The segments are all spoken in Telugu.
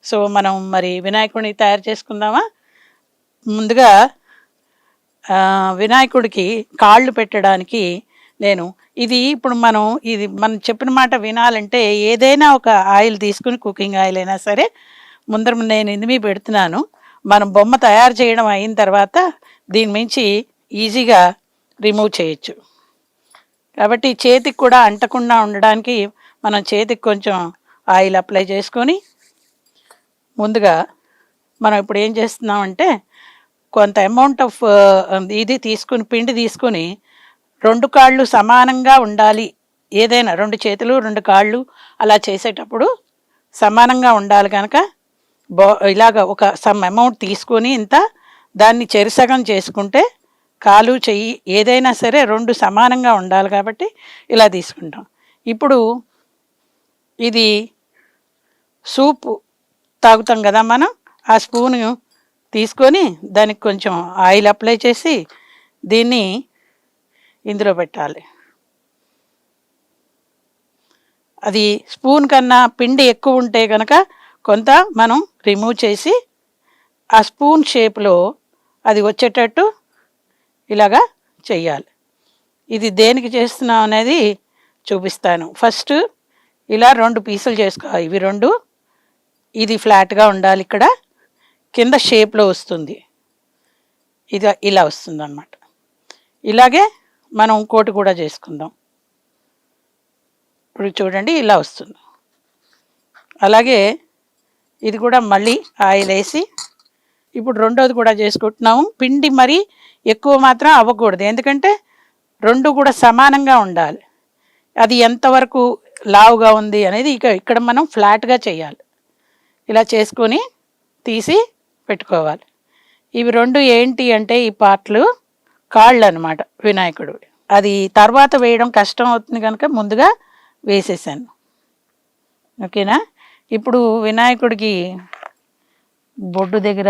సో మనం మరి వినాయకుడిని తయారు చేసుకుందామా? ముందుగా వినాయకుడికి కాళ్ళు పెట్టడానికి నేను ఇప్పుడు మనం చెప్పిన మాట వినాలంటే ఏదైనా ఒక ఆయిల్ తీసుకుని, కుకింగ్ ఆయిల్ అయినా సరే ముందర నేను ఇందుమీ పెడుతున్నాను. మనం బొమ్మ తయారు చేయడం అయిన తర్వాత దీని మించి ఈజీగా రిమూవ్ చేయొచ్చు. కాబట్టి చేతికి కూడా అంటకుండా ఉండడానికి మనం చేతికి కొంచెం ఆయిల్ అప్లై చేసుకొని, ముందుగా మనం ఇప్పుడు ఏం చేస్తున్నామంటే కొంత అమౌంట్ ఆఫ్ పిండి తీసుకుని 2 కాళ్ళు సమానంగా ఉండాలి. ఏదైనా 2 చేతులు 2 కాళ్ళు అలా చేసేటప్పుడు సమానంగా ఉండాలి కనుక ఇలాగ ఒక సమ్ అమౌంట్ తీసుకొని దాన్ని చెరిసగం చేసుకుంటే కాలు చెయ్యి ఏదైనా సరే 2 సమానంగా ఉండాలి కాబట్టి ఇలా తీసుకుంటాం. ఇప్పుడు ఇది సూప్ తాగుతాం కదా మనం, ఆ స్పూను తీసుకొని దానికి కొంచెం ఆయిల్ అప్లై చేసి దీన్ని ఇందులో పెట్టాలి. అది స్పూన్ కన్నా పిండి ఎక్కువ ఉంటే కనుక కొంత మనం రిమూవ్ చేసి ఆ స్పూన్ షేప్లో అది వచ్చేటట్టు ఇలాగా చెయ్యాలి. ఇది దేనికి చేస్తున్నాం అనేది చూపిస్తాను. ఫస్ట్ ఇలా 2 పీసులు చేసుకోవాలి. ఇవి 2 ఇది ఫ్లాట్గా ఉండాలి, ఇక్కడ కింద షేప్లో వస్తుంది, ఇది ఇలా వస్తుంది అన్నమాట. ఇలాగే మనం ఇంకోటి కూడా చేసుకుందాం. ఇప్పుడు చూడండి ఇలా వస్తుంది. అలాగే ఇది కూడా మళ్ళీ ఆయిల్ వేసి ఇప్పుడు రెండోది కూడా చేసుకుంటున్నాము. పిండి మరీ ఎక్కువ మాత్రం అవ్వకూడదు, ఎందుకంటే 2 కూడా సమానంగా ఉండాలి. అది ఎంతవరకు లావుగా ఉంది అనేది ఇక్కడ మనం ఫ్లాట్గా చేయాలి. ఇలా చేసుకొని తీసి పెట్టుకోవాలి. ఇవి 2 ఏంటి అంటే ఈ పార్ట్లు కాళ్ళు అన్నమాట వినాయకుడు. అది తర్వాత వేయడం కష్టం అవుతుంది కనుక ముందుగా వేసేసాను. ఓకేనా? ఇప్పుడు వినాయకుడికి బొడ్డు దగ్గర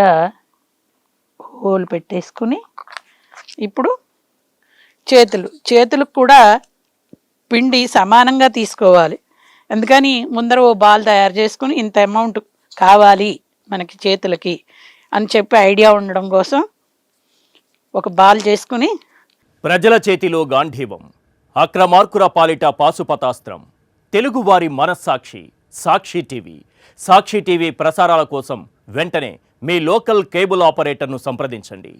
హోల్ పెట్టేసుకుని ఇప్పుడు చేతులకు కూడా పిండి సమానంగా తీసుకోవాలి. అందుకని ముందర ఓ బాల్ తయారు చేసుకుని ఇంత అమౌంట్ కావాలి మనకి చేతులకి అని చెప్పి ఐడియా ఉండడం కోసం ఒక బాల్ చేసుకుని. ప్రజల చేతిలో గాంధీవం, అక్రమార్కుల పాలిట పాశుపతాస్త్రం. తెలుగువారి మనస్సాక్షి సాక్షి టీవీ. సాక్షి టీవీ ప్రసారాల కోసం వెంటనే మీ లోకల్ కేబుల్ ఆపరేటర్ను సంప్రదించండి.